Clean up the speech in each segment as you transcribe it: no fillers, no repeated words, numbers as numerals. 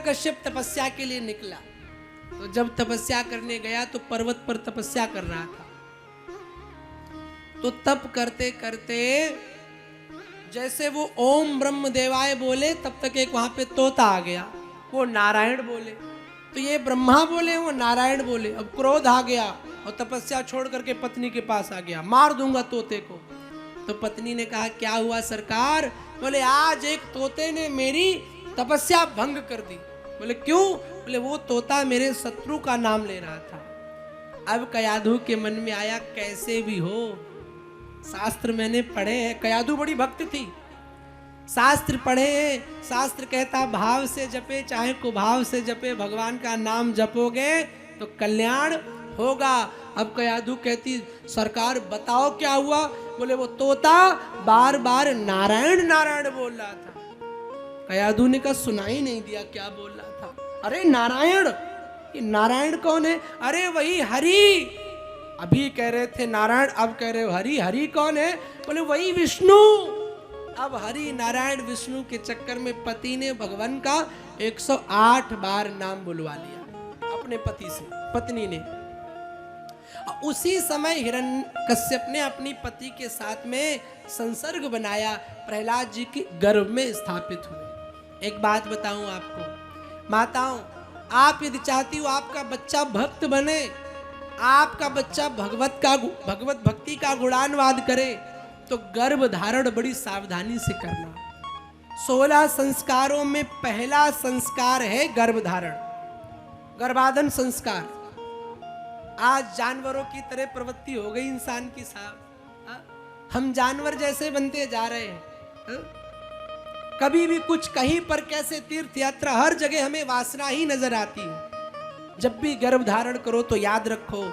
हिरण्यकश्यप तपस्या के लिए निकला। तो जब तपस्या करने गया तो पर्वत पर तपस्या कर रहा था। तो तप करते करते जैसे वो ओम ब्रह्म देवाय बोले, तब तक एक वहां पे तोता आ गया, वो नारायण बोले। तो ये ब्रह्मा बोले, वो नारायण बोले। अब क्रोध आ गया और तपस्या छोड़ करके पत्नी के पास आ गया, मार दूंगा तोते को। तो पत्नी ने कहा क्या हुआ सरकार? बोले आज एक तोते ने मेरी तपस्या भंग कर दी। बोले क्यों? बोले वो तोता मेरे शत्रु का नाम ले रहा था। अब कयाधु के मन में आया कैसे भी हो, शास्त्र मैंने पढ़े हैं, कयाधु बड़ी भक्त थी, शास्त्र पढ़े हैं, शास्त्र कहता भाव से जपे चाहे कुभाव से जपे, भगवान का नाम जपोगे तो कल्याण होगा। अब कयाधु कहती सरकार बताओ क्या हुआ? बोले वो तोता बार बार नारायण नारायण बोल रहा था। कयाधु ने कहा सुनाई नहीं दिया क्या बोल रहा था? अरे नारायण, ये नारायण कौन है? अरे वही हरि, अभी कह रहे थे नारायण, अब कह रहे हो हरि। हरि कौन है? बोले वही विष्णु। अब हरि नारायण विष्णु के चक्कर में पति ने भगवान का 108 बार नाम बुलवा लिया अपने पति से, पत्नी ने। उसी समय हिरण्यकश्यप ने अपनी पति के साथ में संसर्ग बनाया, प्रहलाद जी के गर्भ में स्थापित हुए। एक बात बताऊं आपको माताओं, आप यदि चाहती हो आपका बच्चा भक्त बने, आपका बच्चा भगवत भक्ति का गुणानुवाद करे, तो गर्भ धारण बड़ी सावधानी से करना। 16 संस्कारों में पहला संस्कार है गर्भ धारण, गर्भाधान संस्कार। आज जानवरों की तरह प्रवृत्ति हो गई इंसान की साहब, हम जानवर जैसे बनते जा रहे हैं। कभी भी कुछ कहीं पर कैसे तीर्थ यात्रा, हर जगह हमें वासना ही नजर आती है। जब भी गर्भ धारण करो तो याद रखो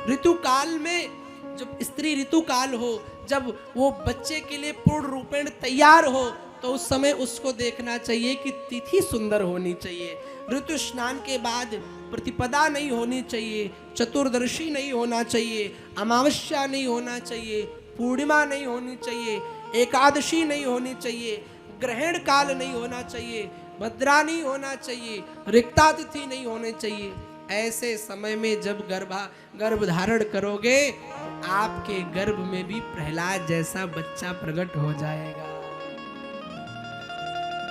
ऋतु काल में, जब स्त्री ऋतु काल हो, जब वो बच्चे के लिए पूर्ण रूपेण तैयार हो, तो उस समय उसको देखना चाहिए कि तिथि सुंदर होनी चाहिए, ऋतु स्नान के बाद प्रतिपदा नहीं होनी चाहिए, चतुर्दशी नहीं होना चाहिए, अमावस्या नहीं होना चाहिए, पूर्णिमा नहीं होनी चाहिए, एकादशी नहीं होनी चाहिए, ग्रहण काल नहीं होना चाहिए, भद्रा नहीं होना चाहिए, रिक्ता तिथि नहीं होनी चाहिए। ऐसे समय में जब गर्भ धारण करोगे तो आपके गर्भ में भी प्रहलाद जैसा बच्चा प्रकट हो जाएगा।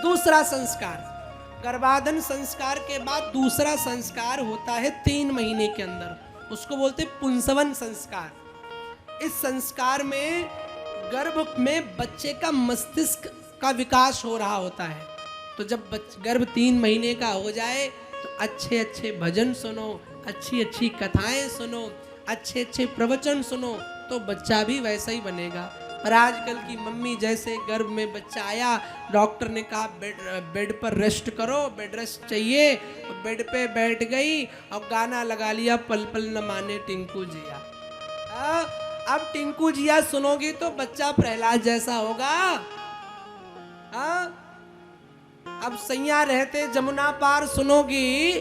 दूसरा संस्कार, गर्भाधान संस्कार के बाद दूसरा संस्कार होता है 3 महीने के अंदर, उसको बोलते पुंसवन संस्कार। इस संस्कार में गर्भ में बच्चे का मस्तिष्क का विकास हो रहा होता है। तो जब गर्भ 3 महीने का हो जाए तो अच्छे अच्छे भजन सुनो, अच्छी अच्छी कथाएं सुनो, अच्छे अच्छे प्रवचन सुनो, तो बच्चा भी वैसा ही बनेगा। और आजकल की मम्मी जैसे गर्भ में बच्चा आया, डॉक्टर ने कहा बेड पर रेस्ट करो, बेड रेस्ट चाहिए, तो बेड पे बैठ गई और गाना लगा लिया पल पल न माने टिंकू जिया। अब टिंकू जिया सुनोगी तो बच्चा प्रहलाद जैसा होगा। अब सैया रहते जमुना पार सुनोगी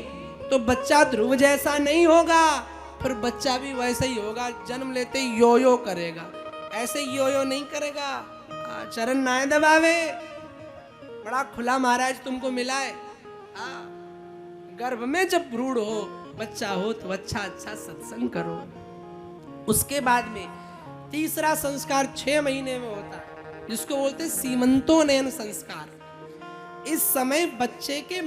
तो बच्चा ध्रुव जैसा नहीं होगा, फिर बच्चा भी वैसा ही होगा, जन्म लेते ही यो यो करेगा, ऐसे यो यो नहीं करेगा, चरण नाय दबावे। बड़ा खुला महाराज तुमको मिला है। गर्भ में जब भ्रूण हो, बच्चा हो, तो अच्छा अच्छा सत्संग करो। उसके बाद में तीसरा संस्कार 6 महीने में होता है, जिसको बोलते सीमंतोनयन संस्कार। इस समय बच्चे के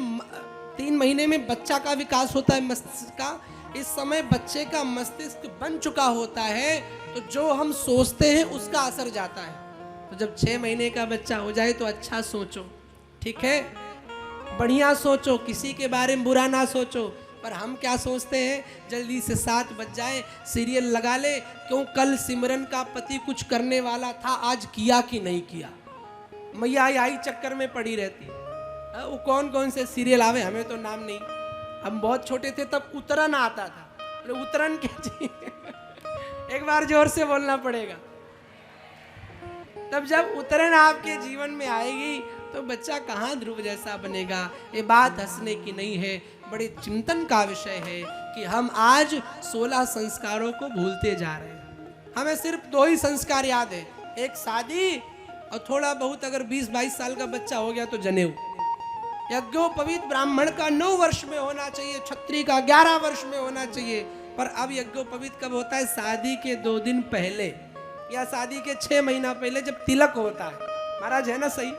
3 महीने में बच्चा का विकास होता है मस्तिष्क का। इस समय बच्चे का मस्तिष्क बन चुका होता है, तो जो हम सोचते हैं उसका असर जाता है। तो जब 6 महीने का बच्चा हो जाए तो अच्छा सोचो, ठीक है, बढ़िया सोचो, किसी के बारे में बुरा ना सोचो। पर हम क्या सोचते हैं, जल्दी से 7 बज जाए, सीरियल लगा ले, क्यों कल सिमरन का पति कुछ करने वाला था, आज किया कि नहीं किया। मैया यही चक्कर में पड़ी रहती है। वो कौन कौन से सीरियल आवे, हमें तो नाम नहीं। हम बहुत छोटे थे तब उतरन आता था, अरे उतरन क्या चाहिए एक बार जोर से बोलना पड़ेगा। तब जब उतरन आपके जीवन में आएगी तो बच्चा कहाँ ध्रुव जैसा बनेगा। ये बात हंसने की नहीं है, बड़े चिंतन का विषय है कि हम आज 16 संस्कारों को भूलते जा रहे हैं। हमें सिर्फ 2 ही संस्कार याद है, एक शादी और थोड़ा बहुत अगर 20-22 साल का बच्चा हो गया तो जनेऊ। यज्ञोपवीत ब्राह्मण का 9 वर्ष में होना चाहिए, क्षत्रिय का 11 वर्ष में होना चाहिए। पर अब यज्ञोपवीत कब होता है? शादी के 2 दिन पहले या शादी के 6 महीना पहले, जब तिलक होता है। महाराज है ना सही?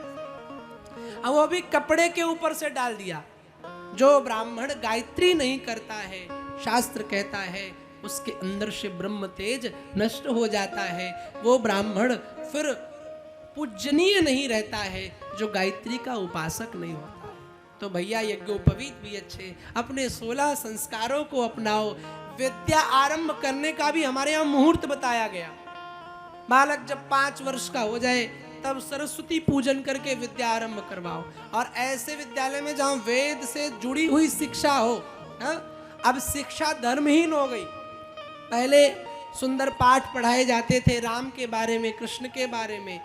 अब वो भी कपड़े के ऊपर से डाल दिया। जो ब्राह्मण गायत्री नहीं करता है, शास्त्र कहता है उसके अंदर से ब्रह्म तेज नष्ट हो जाता है। वो ब्राह्मण फिर पूजनीय नहीं रहता है, जो गायत्री का उपासक नहीं होता है। तो भैया यज्ञोपवीत भी अच्छे, अपने 16 संस्कारों को अपनाओ। विद्या आरंभ करने का भी हमारे यहाँ मुहूर्त बताया गया। बालक जब 5 वर्ष का हो जाए तब सरस्वती पूजन करके विद्या आरंभ करवाओ। और ऐसे विद्यालय में जहां वेद से जुड़ी हुई शिक्षा हो। अब शिक्षा धर्महीन हो गई। पहले सुंदर पाठ पढ़ाए जाते थे, राम के बारे में, कृष्ण के बारे में।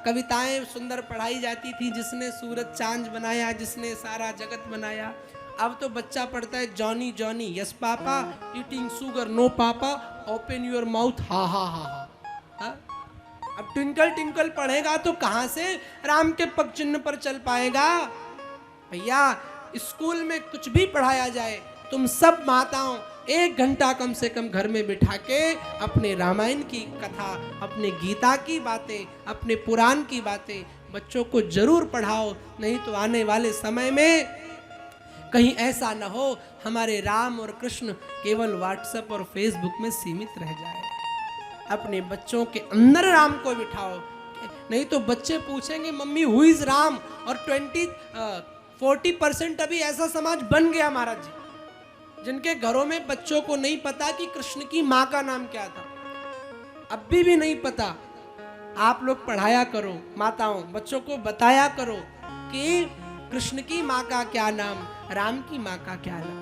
कविताएं सुंदर पढ़ाई जाती थी, जिसने सूरज चांद बनाया, जिसने सारा जगत बनाया। अब तो बच्चा पढ़ता है Johnny Johnny yes papa, eating sugar no papa, open your mouth ha ha ha हा। अब ट्विंकल ट्विंकल पढ़ेगा तो कहां से राम के पग चिन्ह पर चल पाएगा? भैया स्कूल में कुछ भी पढ़ाया जाए, तुम सब माताओं 1 घंटा कम से कम घर में बिठा के अपने रामायण की कथा, अपने गीता की बातें, अपने पुराण की बातें बच्चों को जरूर पढ़ाओ। नहीं तो आने वाले समय में कहीं ऐसा न हो हमारे राम और कृष्ण केवल व्हाट्सएप और फेसबुक में सीमित रह जाए। अपने बच्चों के अंदर राम को बिठाओ। नहीं तो बच्चे पूछेंगे मम्मी हु इज राम, और 40% अभी ऐसा समाज बन गया महाराज जी, जिनके घरों में बच्चों को नहीं पता कि कृष्ण की माँ का नाम क्या था। अब भी नहीं पता। आप लोग पढ़ाया करो, माताओं बच्चों को बताया करो कि कृष्ण की माँ का क्या नाम, राम की माँ का क्या नाम।